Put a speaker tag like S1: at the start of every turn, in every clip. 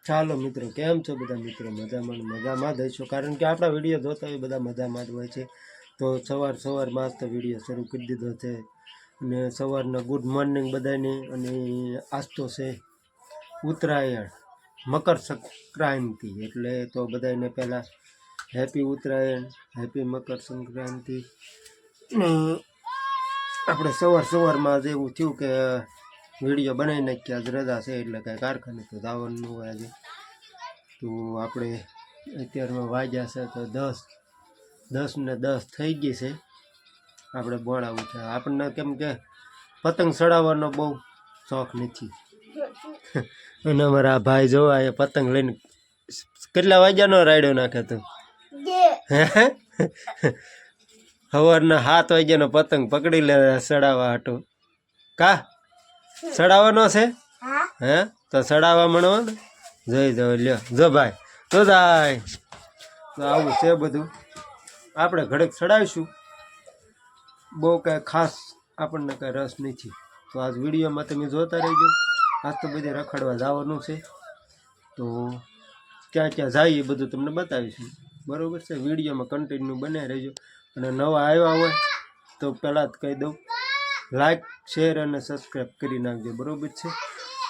S1: ચાલો મિત્રો, કેમ છો બધા મિત્રો? મજામાં જ હશો, કારણ કે આપણા વિડીયો જોતા હોય બધા મજામાં જ હોય છે. તો સવારમાં જ તો વિડીયો શરૂ કરી દીધો છે અને સવારના ગુડ મોર્નિંગ બધાને. અને આજ તો છે ઉત્તરાયણ, મકર સંક્રાંતિ, એટલે તો બધાને પહેલાં હેપી ઉત્તરાયણ, હેપી મકર સંક્રાંતિ. આપણે સવારમાં જ એવું થયું કે વિડીયો બનાવી નાખ્યા. આજ રજા છે એટલે કાંઈ કારખાને તો જવાનું હોય આજે. તો આપણે અત્યારમાં વાગ્યા છે તો 10:10 થઈ ગઈ છે. આપણે ભણાવવું છે. આપણને કેમ કે પતંગ ચડાવવાનો બહુ શોખ નથી. અને અમારા ભાઈ જોવા એ પતંગ લઈને કેટલા વાગ્યાનો રાયડો નાખે તું? સવારના 7 વાગ્યાનો પતંગ પકડી લે ચડાવવા હાટું. કા ચડાવવાનો છે? હે તો ચડાવવા મળો ને. જઈ લ્યો જો ભાઈ, તો જાય. તો આવું છે બધું. આપણે ઘડીક ચડાવીશું, બહુ કાંઈ ખાસ આપણને કાંઈ રસ નથી. તો આજ વિડીયોમાં તમે જોતા રહેજો. આજ તો બધે રખડવા જવાનું છે, તો ક્યાં ક્યાં જાય એ બધું તમને બતાવીશું. બરાબર છે? વિડીયોમાં કન્ટિન્યુ બનાવી રહેજો. અને નવા આવ્યા હોય તો પહેલાં જ કહી દઉં, લાઈક, શેર અને સબસ્ક્રાઈબ કરી નાખજો. બરાબર છે?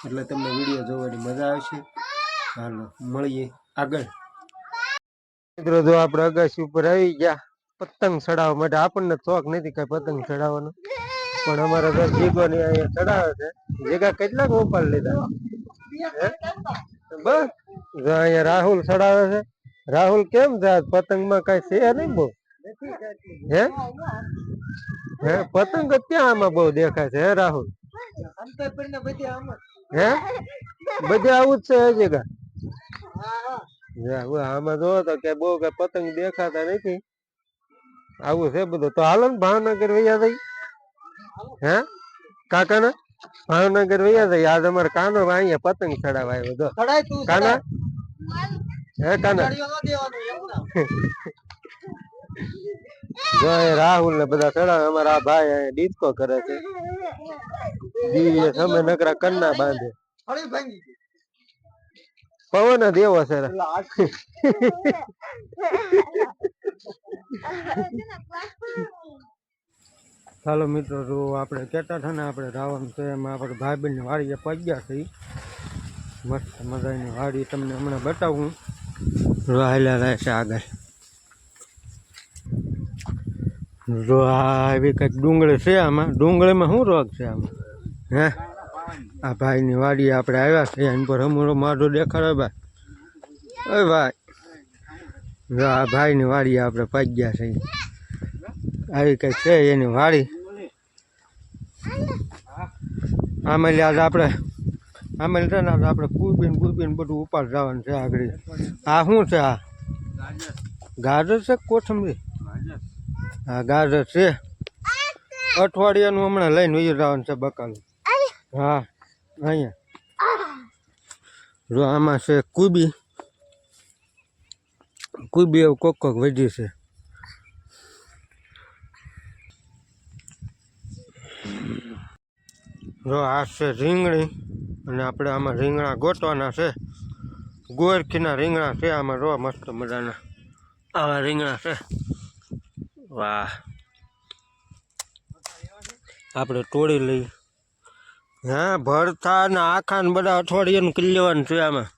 S1: એટલે તમને વિડીયો જોવાની મજા આવશે. હાલો મળીએ આગળ. મિત્રો જો આપણે અગાસી ઉપર આવી ગયા પતંગ ચડાવવા માટે. આપણને શોખ નથી કઈ પતંગ ચડાવવાનો, પણ અમારા ઘર જીગોની અહીંયા ચડાવે છે. જીગા કેટલાક ઉપાડ લીધા? બસ અહીંયા રાહુલ ચડાવે છે. રાહુલ કેમ જાય પતંગમાં? કઈ છે નહીં બહુ. હે હે પતંગ ક્યાં આમાં બહુ દેખાય છે? હે રાહુલ? હે બધે આવું જ છે જીગા? આમાં જોવો તો કે બહુ કે પતંગ દેખાતા નથી. આવું છે બધું. તો હાલો ને ભાવનગર વૈયા થઈ. હે કાકા ને ભાવનગર વૈયા થઈ. આજ અમારે કાનો અહીંયા પતંગ ચડાવવા આવ્યો. જો કાના, હે કાના જો રાહુલ ને બધા ચડાવે. અમારા ભાઈ ડિસ્કો કરે છે. દીવીએ સામે નકરા કન્ના બાંધે. પવન જ એવો છે. ચાલો મિત્રો, જો આપણે કહેતા હતા ને આપણે રાવણ છે એમાં આપણે ભાઈ બહેન વાડીએ પગ્યા છે. મસ્ત મજાની વાડી તમને હમણાં બતાવું. હાલ્યા રહે છે આગળ. જો આ એવી કંઈક ડુંગળી છે. આમાં ડુંગળીમાં શું રોગ છે આમાં? હે આ ભાઈની વાડી આપણે આવ્યા છે. એની પર હમણાં માઢો દેખાડો ભાઈ. ઓય ભાઈ, જો આ ભાઈની વાડી આપણે પગ્યા છે. આવી કંઈક છે એની વાડી. આમાં આજ આપણે છે ને આપણે કુબીન બધું ઉપાડ જવાનું છે આગળ. આ શું છે? આ ગાજર છે કોથમરી? હા ગાજર છે. અઠવાડિયાનું હમણાં લઈને વયું જવાનું છે બકાલું. હા અહીંયા જો આમાં છે કુબી એવું કોક વધી છે. જો આ છે રીંગણી. અને આપણે આમાં રીંગણા ગોતવાના છે. ગોરખીના રીંગણા છે આમાં. જો મસ્ત મજાના આવા રીંગણા છે. વાહ, આપણે તોડી લઈ. હા ભરથા ને આખા ને બધા અઠવાડિયાનું કરી લેવાનું છે આમાં.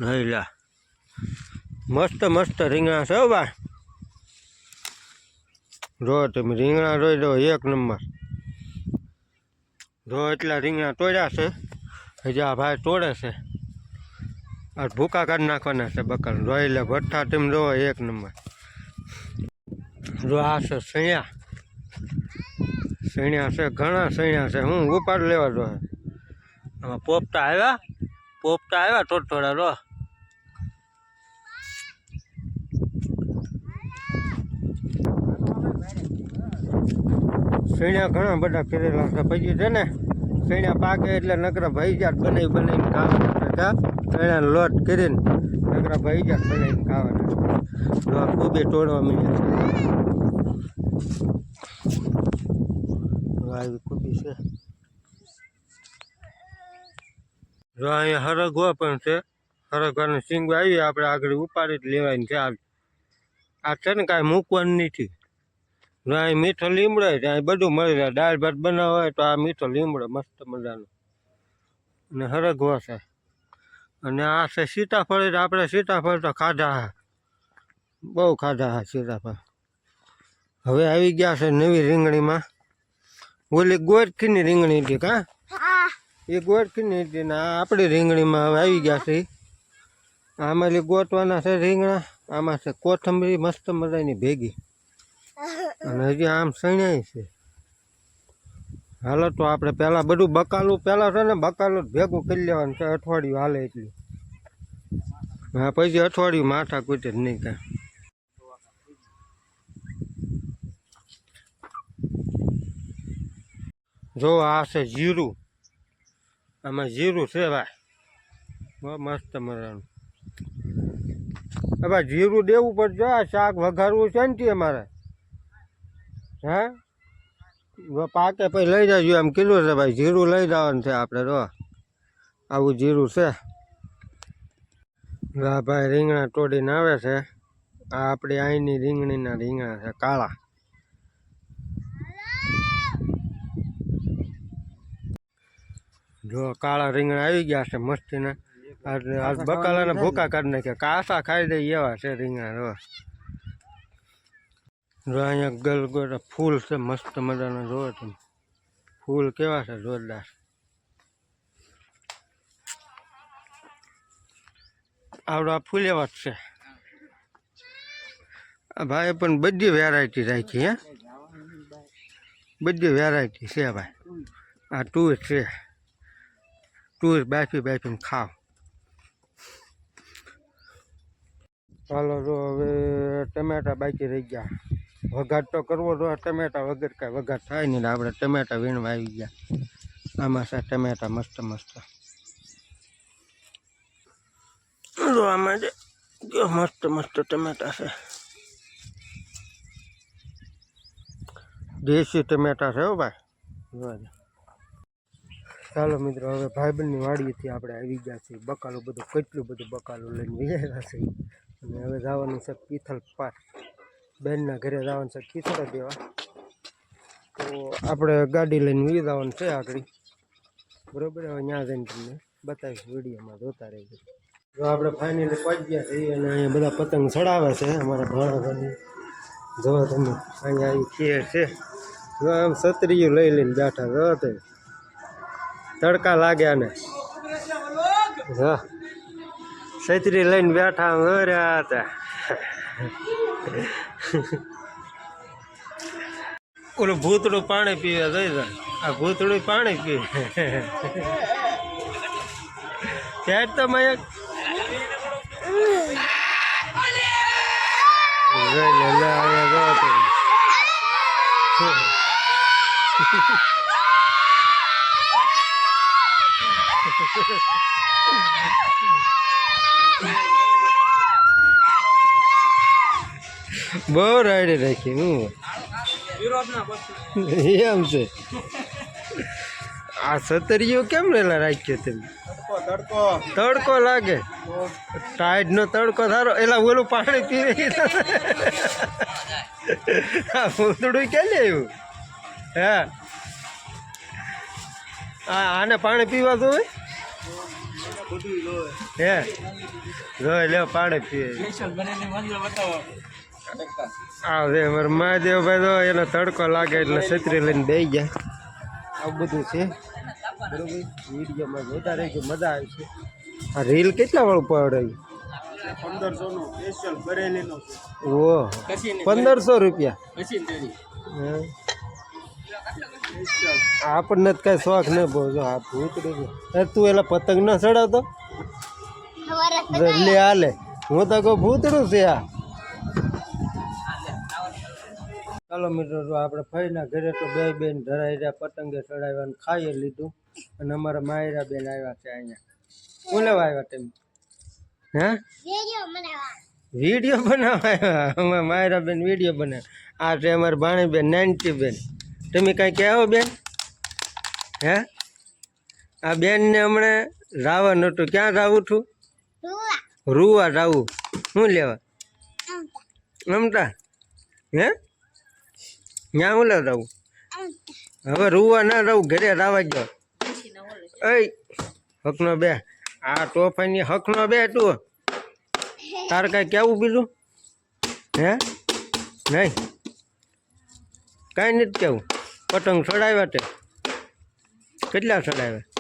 S1: હઈલા મસ્ત રીંગણા છે ભાઈ. જો તમે રીંગણા જોઈ દો, એક નંબર. જો એટલા રીંગણા તોડ્યા છે. હજી આ ભાઈ તોડે છે. આ ભૂકા કાઢી નાખવાના છે બકાલ. જોઈ લે ભઠ્ઠા તેમ જોવો, એક નંબર. જો આ છે સૈયા છે. ઘણા સૈયા છે. હું ઉપાડ લેવા જો. આમાં પોપટા આવ્યા થોડા રો. સૈયા ઘણા બધા કરેલા છે. પછી છે ને સૈયા પાકે એટલે નકરા ભાઈજાત બનાવીને ખાવાના છે. સૈયાનો લોટ કરીને નકરા ભાઈજાત બનાવીને ખાવાના છે. જો આ ખૂબી તોડવા મળ્યા છે. આવી ખૂબી છે. જો અહીંયા હરગવા પણ છે. હરગવાની સિંગ આવી આપણે આગળ ઉપાડી જ લેવાની છે. આ છે ને કાંઈ મૂકવાનું નથી. જો અહીં મીઠો લીમડો છે, અહીં બધું મળી જાય. દાળ ભાત બનાવવા હોય તો આ મીઠો લીમડો મસ્ત મજાનો અને હરગવા છે. અને આ છે સીતાફળ. આપણે સીતાફળ તો ખાધા હા, બહુ ખાધા હા સીતાફળ. હવે આવી ગયા છે નવી રીંગણીમાં. ઓલી ગોરખીની રીંગણી હતી કા, એ ગોરખીની હતી ને આ આપણી રીંગણીમાં હવે આવી ગયા છે. આમાં ગોતવાના છે રીંગણા. આમાં છે કોથમરી મસ્ત મજાની ભેગી. અને હજી આમ સણ્યાય છે. હાલો તો આપણે પહેલાં બધું બકાલું પહેલાં છે ને બકાલું ભેગું કરી લેવાનું છે. અઠવાડિયું હાલે એટલું. હા પછી અઠવાડિયું માથા કૂટે જ નહીં કાંઈ. જો આ છે જીરું. આમાં જીરું છે ભાઈ, બહુ મસ્ત મજાનું. હવે જીરું દેવું પડશે. આ શાક વઘારવું છે ને અમારે. હે પાકે પછી લઈ જાજો એમ કીધું છે ભાઈ. જીરું લઈ જવાનું છે આપણે. તો આવું જીરું છે. હા ભાઈ રીંગણા તોડીને આવે છે. આ આપણી અહીંની રીંગણીના રીંગણા છે કાળા. જો કાળા રીંગણા આવી ગયા છે મસ્તીના. આજ બકાલાને ભૂકા કાઢી નાખ્યા. કાસા ખાઈ દઈ એવા છે રીંગણા. જો અહીંયા ગલગોટા ફૂલ છે મસ્ત મજાના. જોવો તમે ફૂલ કેવા છે જોરદાર. આવડા ફૂલ એવા જ છે. આ ભાઈ પણ બધી વેરાયટી રાખી. હે બધી વેરાયટી છે ભાઈ. આ ટૂર છે. ટૂર બાફી બાફીને ખાવ. ચાલો જો હવે ટમેટા બાકી રહી ગયા. વઘાર તો કરવો તો ટમેટા વગર કાંઈ વઘાર થાય નહીં. આપણે ટમેટા વીણવા આવી ગયા. આમાં છે ટમેટા મસ્ત મસ્ત. જો આમાં જો મસ્ત મસ્ત ટમેટા છે. દેશી ટમેટા છે હો ભાઈ. ચાલો મિત્રો હવે ભાઈબંધની વાડીએથી આપણે આવી ગયા છીએ. બકાલું બધું કેટલું બધું બકાલું લઈને ગયા છે. અને હવે જવાનું છે પિથલ પાર. બેનના ઘરે જવાનું છે ખીચડા દેવા. તો આપણે ગાડી લઈને વી જવાનું છે આગળ. બરોબર હવે ત્યાં જઈને તમને બતાવીશ. વિડીયોમાં જોતા રહેજો. જો આપણે ફાઇનલી પહોંચી ગયા છીએ અને અહીંયા બધા પતંગ ચડાવે છે અમારા ભાણાભાની. જો તમે અહીંયા આવી ખેર છે. જો આમ છત્રીયું લઈ લઈને બેઠા. જો તે તડકા લાગ્યા ને હા છત્રી લઈને બેઠા મર્યા હતા. ઓલું ભૂતળું પાણી પીવે જઈ જાય. આ ભૂતળું પાણી પીવે. ત્યાં તો મેં બહુ રાયડી રાખી. હું એમ છે. આ સતરીઓ કેમ રેલા રાખ્યો તમે? તડકો લાગે. ટાઈડ નો તડકો સારો. એલા ઓલું પાણી પીવે. આ ભૂતડું ક્યાં આવ્યું? હે આને પાણી પીવા તો હોય. હે જોઈ લે પાણી પીવે. હા રે મારે મહાદેવભાઈ તો એનો તડકો લાગે એટલે છત્રી લઈને બેસી ગયા. આવું બધું છે બરોબર. વિડીયોમાં જોતા રહેજો, મજા આવે છે. આ રીલ કેટલા વાળું પડાવ્યું? 1500 નું સ્પેશિયલ બરેલીનો. ઓહ 1500 રૂપિયા. આપણને જ કઈ શોખ નહીં બહુ. જો આ ભૂતડું તું એલા પતંગ ન ચડાવતો લે હાલે. હું તો કહું ભૂતડું છે આ. ચાલો મિત્રો જો આપણે ફઈના ઘરે તો બે બેન ધરાઈ રહ્યા. પતંગે ચડાવ્યા ખાઈ લીધું. અને અમારા માયરા બેન આવ્યા છે અહીંયા. શું લેવા આવ્યા તમે? હે વિડીયો બનાવવા આવ્યા? અમારા માયરા બેન વિડીયો બનાવે. આ છે અમારી ભાણી બેન નાનટી બેન. તમે કાંઈ કહેવો બેન? હે આ બેનને હમણાં રાવણ હતું ક્યાં જાવું છું રૂવા જાવું શું લેવા અમતા હે ત્યાં હું લેવા જાવું હવે રૂવા ના રહું ઘરે રાવા ગયો એ હકનો બે આ તોફાની હકનો બે તું તારે કાંઈ કેવું બીજું હે નહીં કાંઈ નથી કેવું પતંગ ચડાવ્યા તે કેટલા ચડાવ્યા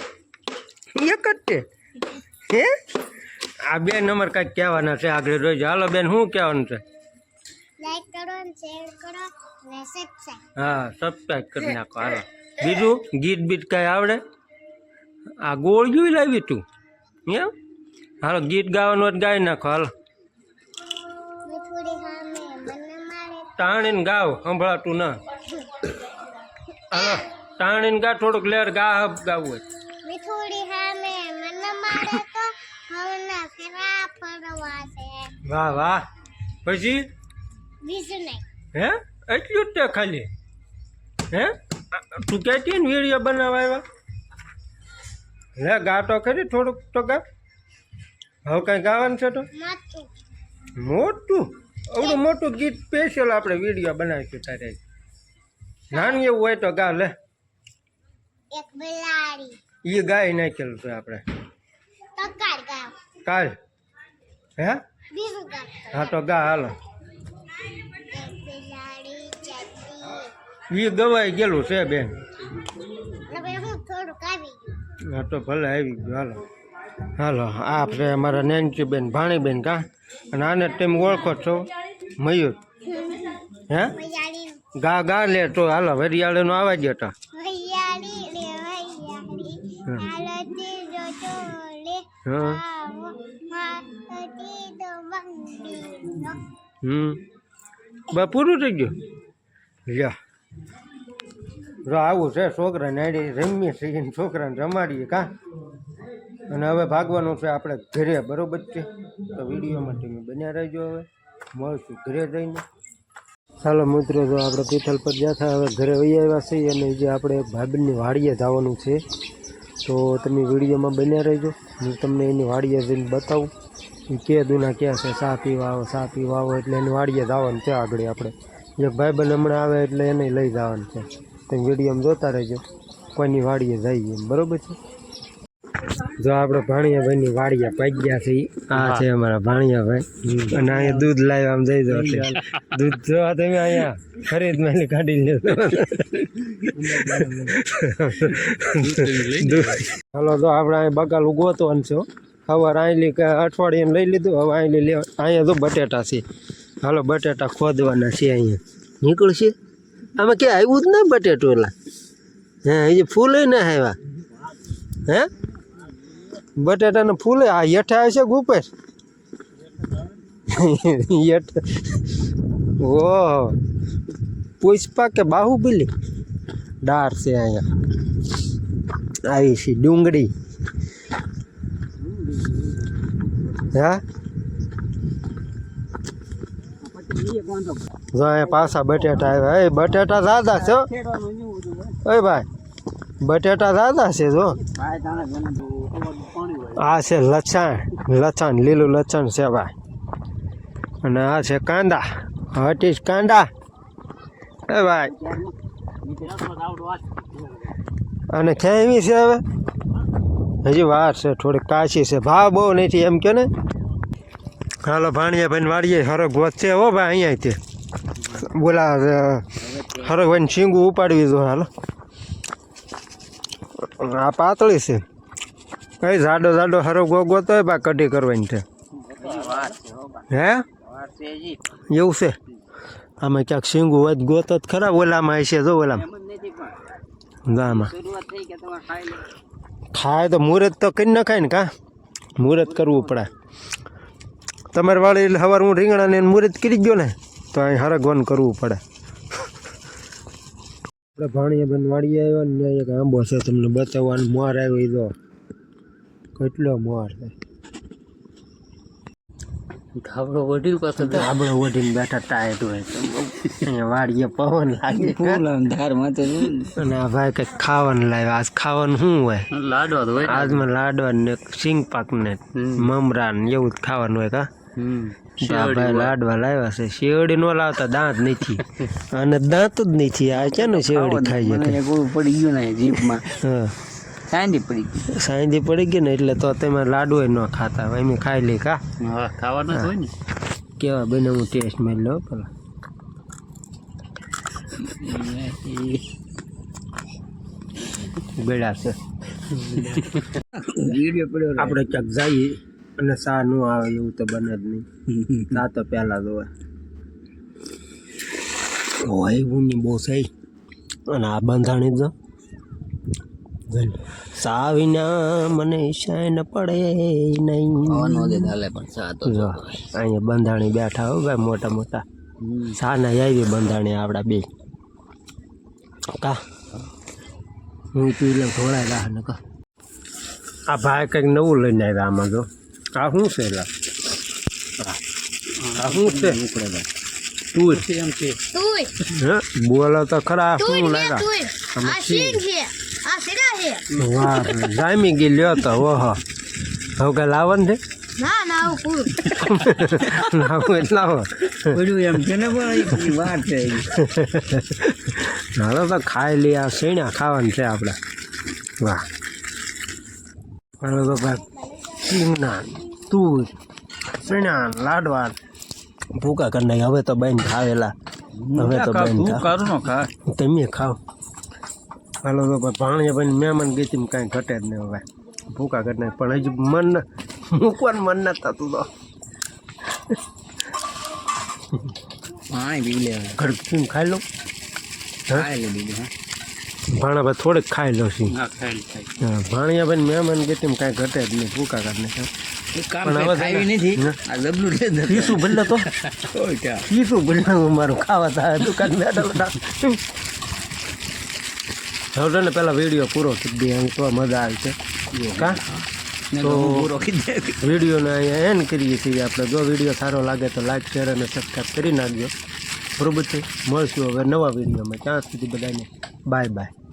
S1: એક જ તે હે આ બે નંબર કાંઈક કહેવાના છે આગળ રોજ હાલો બેન શું કહેવાનું છે
S2: લાઈક કરો અને શેર કરો અને સબસ્ક્રાઇબ
S1: હા સબસ્ક્રાઈબ કરી નાખો હાલો બીજું ગીત બીત કાંઈ આવડે આ ગોળિયું લાવી તું એમ હાલો ગીત ગાવાનું હોય તો ગાઈ નાખો હાલો
S2: મીઠુડી સામે મને મારે
S1: તાણીને ગાવ સંભળાતું ના હાલો તાણીને ગા થોડુંક લેર ગા હબ ગાવું હોય
S2: મીઠુડી સામે મને મારે તો હવના ફેરા ફરવા છે
S1: વાહ વાહ પછી
S2: બીજું નહીં
S1: હે એટલું જ તે ખાલી હે તું કહેતી ને વિડીયો બનાવવા આવ્યા લે ગા તો ખરી થોડુંક તો ગા હવે કાંઈ ગાવાનું છે તો
S2: મોટું
S1: મોટું આવડું મોટું ગીત સ્પેશિયલ આપણે વિડીયો બનાવીશું તારે નાનું એવું હોય તો ગા લે
S2: એક બિલાડી
S1: એ ગાય નાખેલું છે આપણે
S2: તો કાઢ ગાવ
S1: કાલ હે
S2: બીજું ગાવ
S1: હા તો ગા હાલો
S2: એક બિલાડી ચડતી
S1: એ ગવાઈ ગયેલું છે બેન
S2: હવે હું થોડુંક આવી ગયું
S1: હા તો ભલે આવી ગયું હાલો હાલો આ આપણે અમારા નેન્સી બેન ભાણીબેન કા અને આને તમે ઓળખો છો મયુર હે
S2: વૈયાળી
S1: ગા ગા લે તો હાલો વરિયાળીનો આવા ગયો તો
S2: વૈયાળી રે વૈયાળી હાલતી જો ચોલે
S1: હા
S2: આવો માતી તો બંદીનો
S1: બા પૂરું થઈ ગયું લ્યો જો આવું છે છોકરાને આડી રમીએ છીએ છોકરાને રમાડીએ કા અને હવે ભાગવાનું છે આપણે ઘરે બરોબર છે તો વિડીયોમાં તમે બન્યા રહેજો હવે મળશું ઘરે જઈને ચાલો મિત્રો જો આપણે તિથલ પર જતા હવે ઘરે વહી આવ્યા છીએ અને જે આપણે ભાભીની વાડીએ જવાનું છે તો તમે વિડીયોમાં બન્યા રહેજો હું તમને એની વાડીએ જઈને બતાવું એ કે દુના ક્યાં છે ચા પીવા આવો એટલે એની વાડીએ જવાનું છે આગળ આપણે એક ભાઈબંધ હમણાં આવે એટલે એને લઈ જવાનું છે તમે વિડીયોમાં જોતા રહેજો કોઈની વાડીએ જઈએ બરોબર છે જો આપણે ભાણિયાભાઈની વાડીએ પાગ્યા છે આ છે અમારા ભાણિયાભાઈ અને અહીંયા દૂધ લાવ્યા આમ જઈ દો એટલે દૂધ જો તમે અહીંયા ખરીદ મેલી કાઢી લેજો હાલો તો આપણે અહીંયા બકાલ ઉગોતવાનું છે સવાર આયલી અઠવાડિયે લઈ લીધું હવે આયલી લેવા અહીંયા તો બટેટા છે હાલો બટેટા ખોદવાના છે અહીંયા નીકળશે આમાં ક્યાં આવ્યું જ ના બટેટું એલા હે હજી ફૂલે ના આવ્યા હે બટેટાના ફૂલે આ હેઠે આવે છે ઉપર ઓહો પુષ્પા કે બાહુબલી ડાર છે અહીંયા આવી છે ડુંગળી હા જો અહીંયા પાછા બટેટા આવ્યા એ બટેટા દાદા છે ઓય ભાઈ બટેટા દાદા છે જો આ છે લસણ લીલું લસણ છે ભાઈ અને આ છે કાંદા હટીશ કાંદા એ ભાઈ અને ખેવી છે હવે હજી વાર છે થોડીક કાચી છે ભાવ બહુ નથી એમ કે ને હાલો ભાણિયાભાઈ વાડીએ હરગવત છે હો ભાઈ અહીંયાથી બોલા હરગભાઈને શીંગું ઉપાડવી દો હાલો આ પાતળી છે કઈ જાડો હરગવો ગોતો બા કઢી કરવાની છે હે એવું છે આમાં ક્યાંક શીંગું હોય ગોતો જ ખરા ઓલામાં હશે જો ઓલામાં આમાં ખાય તો મુહૂર્ત તો કરી નખાય ને કા મુહૂર્ત કરવું પડે તમારે વાળી એટલે સવાર હું રીંગણાને મુહૂર્ત કરી ગયો ને તો અહીં હરગવાનું કરવું પડે આપણે ભાણિયાબેન વાળી આવ્યો ને એક આંબો છે તમને બતાવવાનું મોર આવ્યો એ તો કેટલો મોર છે
S3: ધાબળો વઢી પાછો
S1: ધાબળો ઓઢીને બેઠા ટાયટ હોય તો અહીંયા વાડીએ પવન લાગે
S3: ફૂલ આમ ધાર માથે
S1: અને આ ભાઈ કંઈક ખાવાનું લાવ્યા આજ ખાવાનું શું હોય
S3: લાડવા તો હોય
S1: આજમાં લાડવા ને સિંગ પાક ને મમરા ને એવું જ ખાવાનું હોય કા તો આ ભાઈ લાડવા લાવ્યા છે શેવડી નો લાવતા દાંત નથી અને દાંત જ નથી આ છે ને શેવડી ખાઈ જાય
S3: ગોળું પડી ગયું ને જીભમાં
S1: હા
S3: સાંજી પડી ગઈ
S1: સાંજે પડી ગઈ ને એટલે તો તેમાં લાડુ ન ખાતા હોય એમ ખાઈ લે કા
S3: હા ખાવાના હોય ને
S1: કેવા બને હું ટેસ્ટ મેળ લો પેલા બેડા છે
S3: વિડીયો પડ્યો
S1: આપણે ક્યાંક જઈએ અને સા ન આવે એવું તો બને જ નહીં સા તો પહેલા જ હોય ઊની બહુ સહી અને આ બંધાણી જો સા વિના મને શાન પડે નહીં
S3: હાલે પણ સા તો
S1: જો અહીંયા બંધાણી બેઠા હો ભાઈ મોટા મોટા સાના આવી બંધાણી આપણા બે કા હું તું એટલે થોડા રાહ ને કા આ ભાઈ કંઈક નવું લઈને આવ્યા આમાં જો આ શું છે એલા આ શું છે તુર
S3: એમ છે
S2: તુંય
S1: હા બોલો તો ખરા શું લાગ્યા
S2: તુંય આ શીંગ છે આ સીધા છે
S1: વાહ જામી ગઈ લ્યો તો ઓહો હવે કઈ લાવવાનું છે
S2: ના ના આવું પૂરું
S1: લાવો એટલે લાવો
S3: પડ્યું એમ છે ને પણ વાત છે
S1: હવે તો ખાઈ લઈએ આ શેણા ખાવાનું છે આપણે વાહ હવે તો ભાઈ સિંગના તુર શેણા લાડવા ભૂકા કરી નાખી હવે તો બેન ખાવેલા હવે તો બેન
S3: કરું નો ખા
S1: તમે ખાઓ હાલો તો ભાઈ ભાણીએ ભાઈ મહેમાન ગીતીમાં કાંઈ ઘટે જ નહીં હવે ભૂકા કરી નાખે પણ હજી મન મૂકવાનું મન નથી થતું તો
S3: પાણી પી લે
S1: ઘડકીને ખાઈ લો
S3: ખાઈ લે બીજું હા
S1: ભાણા ભાઈ થોડીક ખાઈ લો છે
S3: હા ખાઈ ખાઈ
S1: હા ભાણિયા ભાઈ મહેમાન ગીતીમાં કાંઈ ઘટે જ નહીં ભૂકા કરી નાખે
S3: કામ
S1: પણ હવે
S3: ખાવી નથી આ જબલું લે
S1: પીસું ભલે તો
S3: ઓય ક્યાં
S1: પીસું ભલે મારું ખાવા થાય દુકાન બેઠા બેઠા હવે ને પેલા વિડીયો પૂરો કરી દઈએ તો મજા આવે છે કા તો
S3: પૂરો કીધે
S1: વિડીયોને અહીંયા એન્ડ કરીએ છીએ આપણે જો વિડીયો સારો લાગે તો લાઈક શેર અને સબસ્ક્રાઈબ કરી નાખજો બરોબર છે મળશું હવે નવા વિડીયોમાં ત્યાં સુધી બધાને બાય બાય